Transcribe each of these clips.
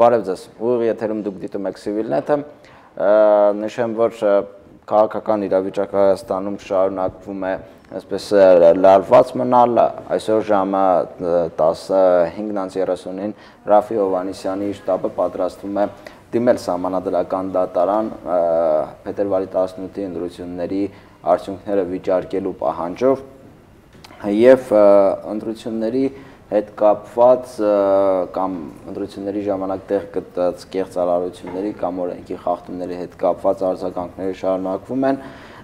Բարև ձեզ, ուղիղ եթերում դուք դիտում եք Civilnet-ը, նշեմ, որ քաղաքական իրավիճակը Հայաստանում շարունակվում է այսպես լարված մնալ, այսօր ժամը 15:30-ին Ռաֆի Հովհաննիսյանի շտաբը պատրաստվում է դիմել սահմանադրական դատարան փետրվարի 18-ի ընտրությունների արդյունքները վիճարկելու պահանջով եւ ընտրությունների հետ կապված կամ ընտրությունների ժամանակ տեղ գտած կեղծարարությունների կամ օրենքի խախտումների հետ կապված արձագանքները շարունակվում են։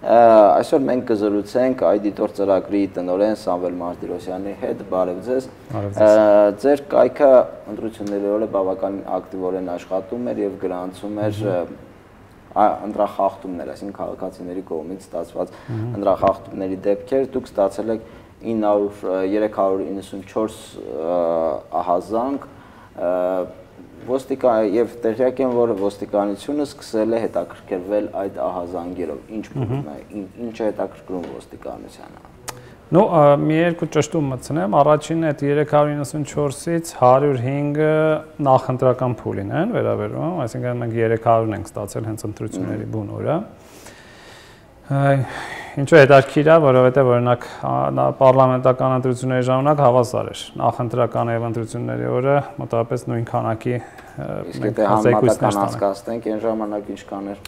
Այսօր մենք կզրուցենք Այդիտոր ծրագրի տնօրեն Սամվել Մարտիրոսյանի հետ։ Բարև ձեզ։ Ձեր կայքը ընտրությունների օրը բավականին ակտիվորեն աշխատում էր եւ գրանցում էր ընտրախախտումներ, այսինքն քաղաքացիների կողմից ստացված ընտրախախտումների դեպքեր։ Դուք ստացել եք 394 ահազանգ եւ տեղյակ եմ, որ ոստիկանությունը սկսել է հետաքրքրվել այդ ահազանգերով։ Ինչ բուժում է, ինչ է հետաքրքրում ոստիկանությանը։ Ну, մի երկու ճշտում մտցնեմ, առաջինը այդ 394-ից 105-ը նախընտրական փուլին են վերաբերում, այսինքն մենք 300-ն ենք ստացել հենց ընտրությունների բուն օրը։ Ինչու հետաքրքիր է, որովհետև օրինակ պարլամենտական ընտրությունների ժամանակ հավասար էր նախընտրական եւ ընտրությունների օրը մոտավորապես նույն քանակի մենք համատական անցկացնենք, այն ժամանակ ինչքան էր։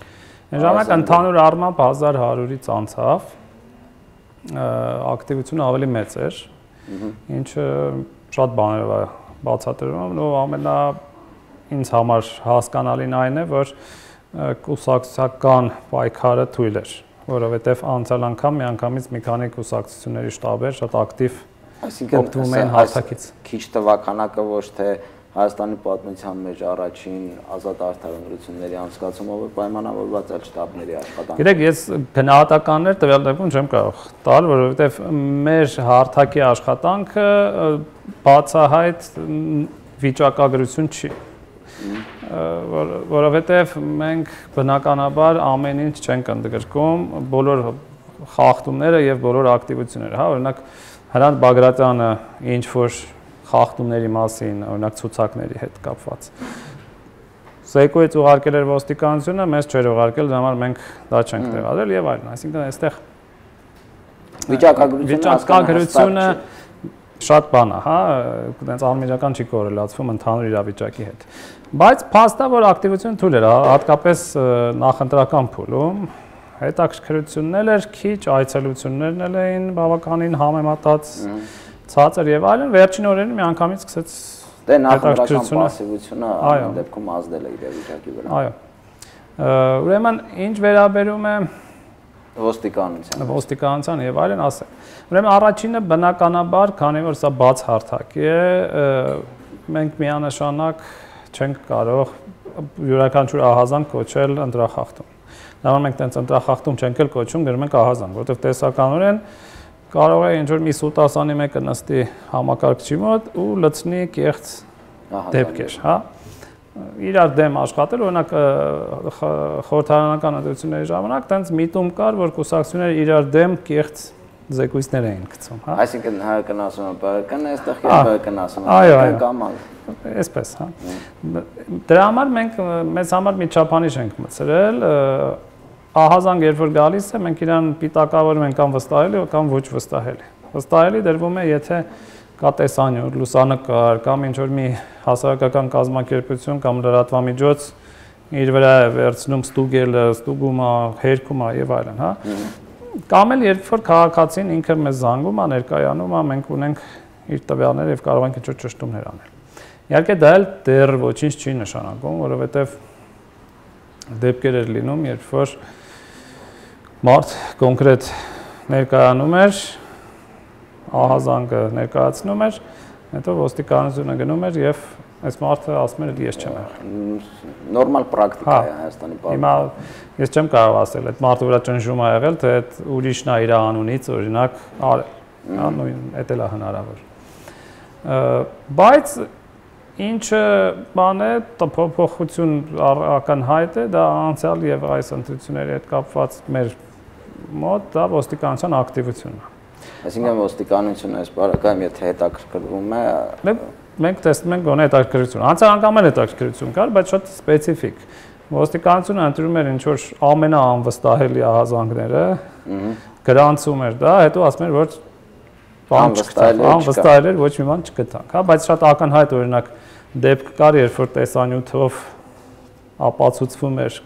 Այն ժամանակ ընդհանուր առմամբ 1100-ից անցավ, ակտիվությունը ավելի մեծ էր, ինչը շատ բաներով է բացատրվում, ու ինձ համար հասկանալին այն է, որ կուսակցական պայքարը թույլ էր, որովհետև անցյալ անգամ միանգամից մի քանի կուսակցությունների շտաբեր շատ ակտիվ օգտվում են հարթակից։ Քիչ թվականակը ոչ թե Հայաստանի պատմության մեջ առաջին ազատ արդար ընտրությունների անցկացումը պայմանավորված է շտաբների աշխատանքով։ Գիտեք, ես գնահատականներ տվյալ դեպքում չեմ կարող տալ, որովհետև մեր հարթակի աշխատանքը բացահայտ վիճակագրություն չի, որովհետև մենք բնականաբար ամեն ինչ չենք ընդգրկում, բոլոր խախտումները եւ բոլոր ակտիվությունները, հա, օրինակ Հրանտ Բագրատյանը ինչ որ խախտումների մասին, օրինակ ցուցակների հետ կապված Սեկոյից ուղարկել էր ոստիկանությունը, մեզ չէր ուղարկել, դրա համար մենք դա չենք տեղադրել եւ այլն, այսինքն այստեղ վիճակագրությունը շատ բան է, հա, այդպես անմիջական չի կորելացվում ընդհանուր իրավիճակի հետ։ Բայց փաստա որ ակտիվությունը թույլ էր, հատկապես նախընտրական փուլում, հետաքրքրություններ էր քիչ, այցելություններն էլ էին բավականին համեմատած ցածր եւ այլն, վերջին օրերին միանգամից սկսեց դե նախընտրական պասիվությունը ամեն դեպքում ազդել է իրավիճակի վրա։ Այո։ Ուրեմն ինչ վերաբերում է ոստիկանության եւ այլն ասեմ։ Ուրեմն առաջինը բնականաբար, քանի որ սա բաց հարթակ է, մենք միանշանակ չենք կարող յուրաքանչյուր ահազանգ կոչել ընտրախախտում։ Դա որ մենք տենց ընտրախախտում չենք էլ կոչում, գրում ենք ահազանգ, որովհետև տեսականորեն կարող է ինչ որ մի սուտասանի մեկը նստի համակարգչի մոտ ու լցնի կեղծ դեպքեր, հա։ Իրար դեմ աշխատել, օրինակ խորհրդարանական ընտրությունների ժամանակ տենց միտում կար, որ կուսակցությունները իրար դեմ կեղծ զեկույցներ էին գցում, հա։ Այսինքն ՀԿ-ն ասում է ԲՀԿ-ն, այստեղ ՀԿ-ն ասում է կամ այսպես, հա։ Դրա համար մենք մեզ համար մի չափանիշ ենք մտցրել, ահազանգ երբ որ գալիս է, մենք իրան պիտակավորում ենք կամ վստահելի կամ ոչ վստահելի։ Վստահելի դրվում է, եթե կա տեսանյութ, լուսանկար կամ ինչ որ մի հասարակական կազմակերպություն կամ լրատվամիջոց իր վրա է վերցնում ստուգելը, ստուգումը, հերկումը եւ այլն, հա։ Կամ էլ երբ որ քաղաքացին ինքը մեզ զանգում է, ներկայանում է, մենք ունենք իր տվյալները եւ կարող ենք ինչ-որ ճշտումներ անել։ Իհարկե դա էլ դեռ ոչինչ չի նշանակում, որովհետեւ դեպքեր էր լինում, երբ որ մարդ կոնկրետ ներկայանում էր, ահազանգը ներկայացնում էր, հետո ոստիկանությունը գնում էր եւ այս մարդը ասում էր ես չեմ եղել։ Նորմալ պրակտիկա է Հայաստանի պատմում։ Հիմա ես չեմ կարող ասել, այդ մարդը վրա ճնշում ա եղել, թե այդ ուրիշն է իր անունից օրինակ արել, հա, նույն էդ էլ է հնարավոր։ Բայց ինչը բան է, փոփոխություն ակնհայտ է, դա անցյալ եւ այս ընտրությունների հետ կապված մեր մոտ դա ոստիկանության ակտիվությունն է։ Այսինքն ոստիկանությունը այս բարակայում եթե հետաքրքրվում է, մենք տեսնում ենք գոնե հետաքրքրություն։ Անցանկամ էլ հետաքրքրություն կար, բայց շատ սպეციფիկ։ Ոստիկանությունը ընտրում էր ինչ որ ամենաանվստահելի ահազանգները, գրանցում էր դա, հետո ասում էր որ բան անվստահել էր, ոչ մի բան չգտանք, հա, բայց շատ ակնհայտ օրինակ դեպք կար, երբ որ տեսանյութով ապացուցվում էր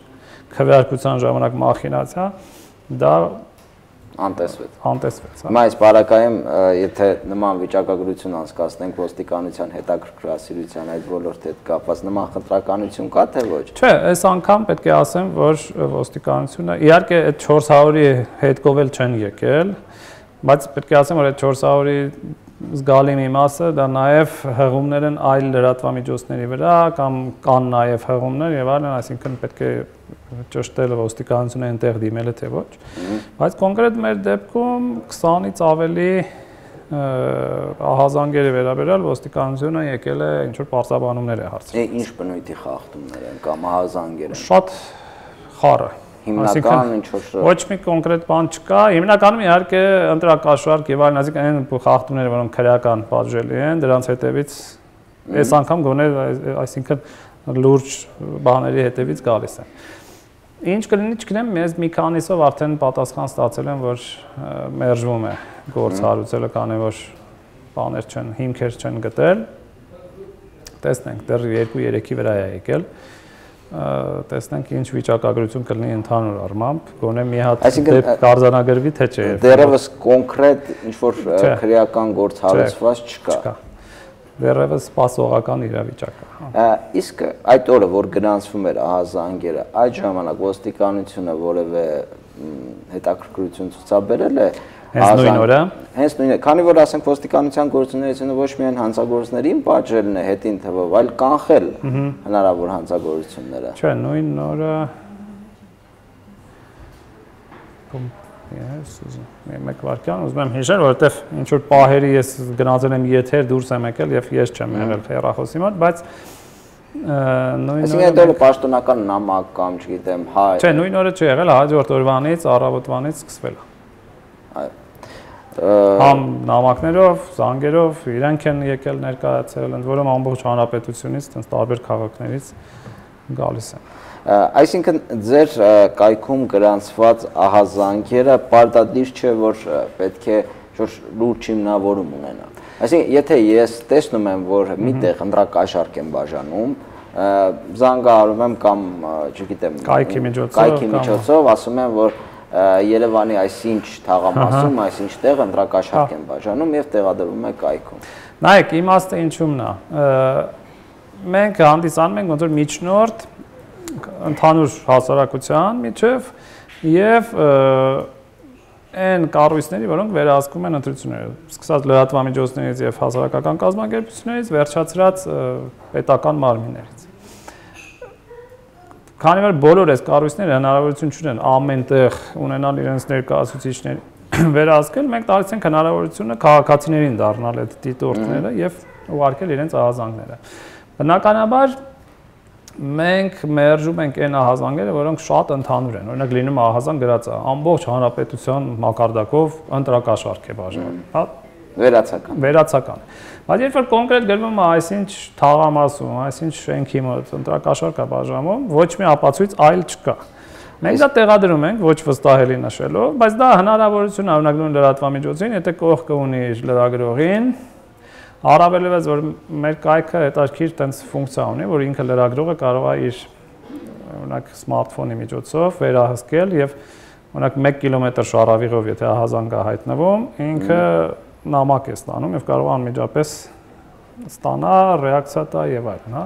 քվեարկության ժամանակ մախինացիա, դա անտեսվեց։ Հիմա այս բարակայում, եթե նման վիճակագրություն անցկացնենք ոստիկանության հետաքրքրասիրության այդ ոլորտի հետ կապված, նման խնդրականություն կա թե ոչ։ Չէ, այս անգամ պետք է ասեմ, որ ոստիկանությունը իհարկե այդ 400-ի հետքով էլ չեն եկել, բայց պետք է ասեմ, որ այդ 400-ի զգալի մի մասը դա նաև հղումներ են այլ լրատվամիջոցների վրա կամ կան նաև հղումներ եւ այլն, այսինքն պետք է ճշտել ոստիկանությունը այնտեղ դիմել է թե ոչ, բայց կոնկրետ մեր դեպքում 20-ից ավելի ահազանգերի վերաբերյալ ոստիկանությունը եկել է ինչ որ պարզաբանումներ է հարցրել։ Ինչ բնույթի խախտումներ են կամ ահազանգեր են։ Շատ խառը։ Հիմնական ինչ որ ոչ մի կոնկրետ բան չկա, հիմնականում իհարկե ընտրակաշարք եւ այլն, այսինքն այն խախտումները, որոնք քրեական պատժելի են, դրանց հետևից այս անգամ գոնե այսինքն լուրջ բաների հետևից գալիս են։ Ինչ կլինի, չգիտեմ, մեզ մի քանիսով արդեն պատասխան ստացել են, որ մերժվում է գործ հարուցելը, քանի որ բաներ չեն, հիմքեր չեն գտել։ Տեսնենք, դեռ 2-3-ի վրա է եկել։ Տեսնենք ինչ վիճակագրություն կլինի ընդհանուր առմամբ, գոնե մի հատ դեպք կարձանագրվի թե չէ։ Դեռևս կոնկրետ ինչ որ քրեական գործ հարուցված չկա։ Դեռևս սպասողական իրավիճակ է։ Իսկ այդ օրը, որ գրանցվում էր ահազանգերը, այդ ժամանակ ոստիկանությունը որևէ հետաքրքրություն ցուցաբերել է հենց նույն օրը։ Հենց նույնը, քանի որ ասենք ոստիկանության գործունեությունը ոչ միայն հանցագործներին պատժելն է հետին թվով, այլ կանխել հնարավոր հանցագործությունները։ Չէ, նույն օրը մեկ վարքյան ուզում եմ հիշել, որովհետև ինչ որ պահերի ես գնացել եմ եթեր դուրս եմ եկել եւ ես չեմ եղել հեռախոսի մոտ, բայց նույն օրը դա պաշտոնական նամակ կամ չգիտեմ, հայ։ Չէ, նույն օրը չի եղել, հաջորդ օրվանից առավոտվանից սկսվել է։ Համ նամակներով, զանգերով իրենք են եկել ներկայացել, ընդ որում ամբողջ հանրապետությունից, այդպես տարբեր քաղաքներից գալիս են։ Այսինքն ձեր կայքում գրանցված ահազանգերը պարտադիր չէ, որ պետք է լուրջ հիմնավորում ունենա։ Այսինքն, եթե ես տեսնում եմ, որ միտեղ ընտրակաշարք եմ բաժանում, զանգահարում եմ կամ, չգիտեմ, կայքի միջոցով, ասում եմ, որ Երևանի այսինչ թաղամասում, այսինչ տեղ ընտրակաշարք են բաժանում եւ տեղադրվում է կայքում։ Նայեք, իմաստը ինչումն է։ Մենք հանդիսանում ենք ոնց որ միջնորդ ընդհանուր հասարակության միջև եւ այն կառույցների, որոնք վերահսկում են ընտրությունները, սկսած լրատվամիջոցներից եւ հասարակական կազմակերպություններից, վերջացրած պետական մարմիններից։ Քանի որ բոլոր այս կառույցները հնարավորություն չունեն ամենտեղ ունենալ իրենց ներկայացուցիչների վերահսկել, մենք տալիս ենք հնարավորությունը քաղաքացիներին դառնալ այդ դիտորդները եւ ուղարկել իրենց ահազանգները։ Բնականաբար մենք մերժում ենք այն ահազանգերը, որոնք շատ ընդհանուր են։ Օրինակ լինում է ահազանգ գրած է ամբողջ հանրապետության մակարդակով ընտրակաշարք է բաժանում, հա, վերացական։ Բայց երբ որ կոնկրետ գրվում է այսինչ թաղամասում, այսինչ շենքի մոտ ընտրակաշարք է բաժանում, ոչ մի ապացույց այլ չկա։ Մենք դա տեղադրում ենք ոչ վստահելի նշելով, բայց դա հնարավորություն է օրինակ նույն լրատվամիջոցին, եթե կողքը ունի իր լրագրողին, առավելևս որ մեր կայքը հետաքրքիր տենց ֆունկցիա ունի, որ ինքը լրագրողը կարող է իր օրինակ սմարթֆոնի միջոցով վերահսկել եւ օրինակ 1 կիլոմետր շարավիղով եթե ահազանգ է հայտնվում, ինքը նամակ է ստանում եւ կարող է անմիջապես ստանա, ռեակցիա տա եւ այլն, հա։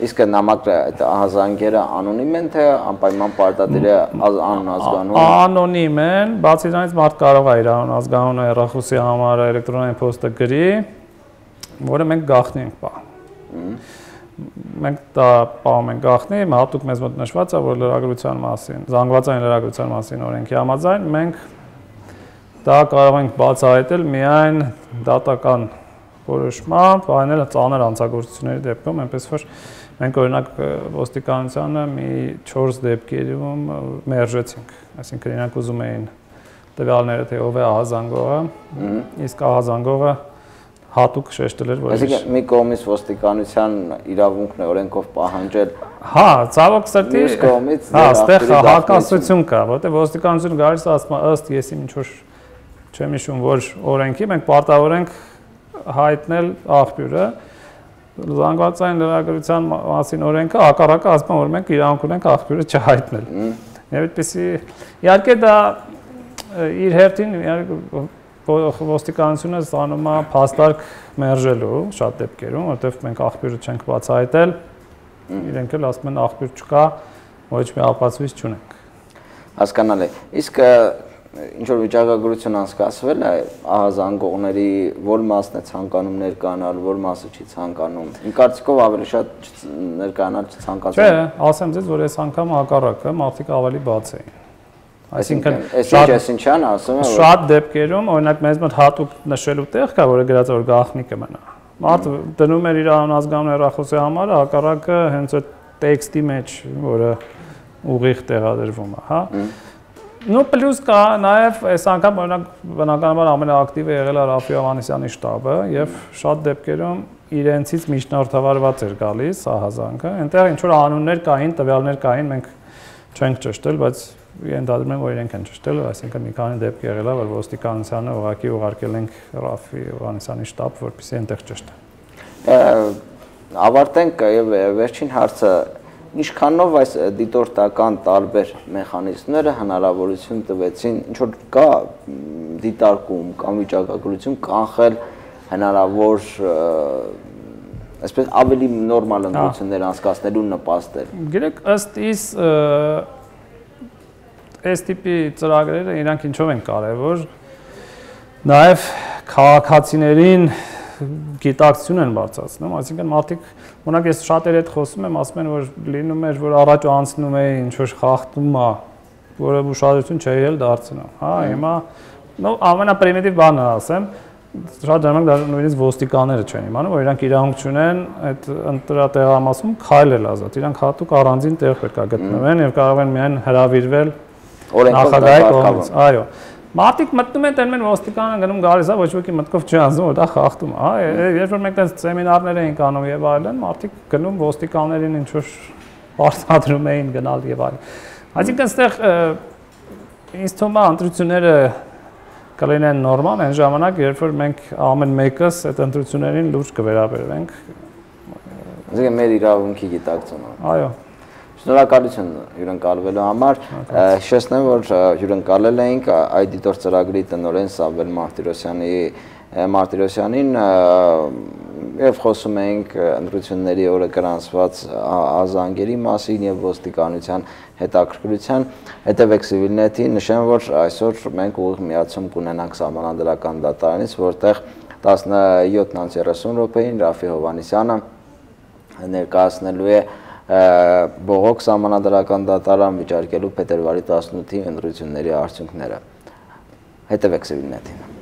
Իսկ նամակը այդ ահազանգերը անոնիմ են թե անպայման պարտադիր է անազգանուն։ Անոնիմ են, բացի դրանից մարդ կարող է իր անազգանունը հեռախոսի համարը էլեկտրոնային փոստը գրի, որը մենք գաղտնի ենք պահում։ Մենք դա պահում ենք գաղտնի, հատուկ մեզ մոտ նշված է, որ լրագրության մասին, զանգվածային լրագրության մասին օրենքի համաձայն մենք դա կարող ենք բացահայտել միայն դատական որոշմամբ, այն էլ ծանր հանցագործությունների դեպքում, այնպես որ մենք օրինակ ոստիկանությանը մի 4 դեպքերում մերժեցինք, այսինքն իրանք ուզում էին տվյալները թե ով է ահազանգողը, իսկ ահազանգողը հատուկ շեշտել էր, որ այսինքն մի կողմից ոստիկանության իրավունքն է օրենքով պահանջել։ Հա, ցավոք սրտի, մյուս կողմից հա, այստեղ հակասություն կա, որտեղ ոստիկանությունը գալիս է ասում ըստ եսի ինչ որ չեմ հիշում, որ օրենքի մենք պարտավոր ենք հայտնել աղբյուրը, զանգվածային լրագրության մասին օրենքը հակառակը ասում է, որ մենք իրավունք ունենք աղբյուրը չհայտնել։ Եվ այդպեսի իհարկե դա իր հերթին ոստիկանությունը ստանում է փաստարկ մերժելու շատ դեպքերում, որտեղ մենք աղբյուրը չենք բացահայտել, իրենք էլ ասում են աղբյուր չկա, ոչ մի ապացույց չունենք։ Հասկանալի։ Իսկ ինչ որ վիճակագրություն անցկացվել է ահազանգողների որ մասն է ցանկանում ներկայանալ, որ մասը չի ցանկանում։ Իմ կարծիքով ավելի շատ ներկայանալ չցանկացել։ Չէ, ասեմ ձեզ, որ այս անգամ հակառակը մարդիկ ավելի բաց էին։ Այսինքն շատ ասում եմ, շատ դեպքերում, օրինակ մեզ մոտ հատուկ նշելու տեղ կա, որը գրած որ գաղտնի կմնա։ Մարդը դնում էր իր անազգանուն հեռախոսի համարը, հակառակը հենց այդ տեքստի մեջ, որը ուղիղ տեղադրվում է, հա։ Նո պլյուս կա նաև այս անգամ օրինակ բնականաբար ամենաակտիվը եղել է Ռաֆի Հովհաննիսյանի շտաբը եւ շատ դեպքերում իրենցից միջնորդավարված էր գալիս ահազանգը։ Այնտեղ ինչ որ անուններ կային, տվյալներ կային, մենք չենք ճշտել, բայց ենթադրում եմ, որ իրենք են ճշտել, այսինքն մի քանի դեպք եղել է, որ ոստիկանությանը ուղղակի ուղարկել ենք Ռաֆի Հովհաննիսյանի շտաբ, որպեսզի այնտեղ ճշտեն։ Ավարտենք եւ վերջին հարցը, ինչքանով այս դիտորդական տարբեր մեխանիզմները հնարավորություն տվեցին, ինչ որ կա դիտարկում կամ վիճակագրություն կանխել հնարավոր այսպես ավելի նորմալ ընտրություններ անցկացնելու նպաստել։ Գիտեք, ըստ իս այս տիպի ծրագրերը իրանք ինչով են կարևոր, նաև քաղաքացիներին գիտակցություն են բարձրացնում, այսինքն մարդիկ, օրինակ ես շատերի հետ խոսում եմ, ասում են, որ լինում էր, որ առաջ անցնում է ինչ որ խախտում է, որը ուշադրություն չէի էլ դարձնում, հա, հիմա ամենապրիմիտիվ բանը ասեմ, շատ ժամանակ նույնիսկ ոստիկանները չեն իմանում, որ իրանք իրավունք չունեն այդ ընտրատեղամասում քայլել ազատ, իրանք հատուկ առանձին տեղ պետք է գտնվեն եւ կարող են միայն հրավիրվել նախագահի կողմից, այո։ Մարդիկ մտնում են տենում են ոստիկանը գնում գալիս է, ոչ ոքի մտքով չի անցնում, որ դա խախտում է, հա, երբ որ մենք այդպես սեմինարներ էինք անում եւ այլն, մարդիկ գնում ոստիկաններին ինչ որ պարտադրում էին գնալ եւ այլն։ Այսինքն այստեղ ինձ թվում է ընտրությունները կլինեն նորմալ այն ժամանակ, երբ որ մենք ամեն մեկս այդ ընտրություններին լուրջ կվերաբերվենք։ Այսինքն մեր իրավունքի գիտակցումը։ Այո։ Շնորհակալություն հյուրընկալվելու համար։ Հիշեցնեմ, որ հյուրընկալել էինք ID-դոր ծրագրի տնօրեն Սամվել Մարտիրոսյանին եւ խոսում էինք ընտրությունների օրը գրանցված ահազանգերի մասին եւ ոստիկանության հետաքրքրության։ Հետևեք Civilnet-ին, նշեմ, որ այսօր մենք ուղիղ միացում կունենանք Սահմանադրական դատարանից, որտեղ 17:30 Ռաֆի Հովհաննիսյանը ներկայացնելու է բողոք Սահմանադրական դատարան վիճարկելու փետրվարի 18-ի ընտրությունների արդյունքները։ Հետևեք Civilnet-ին։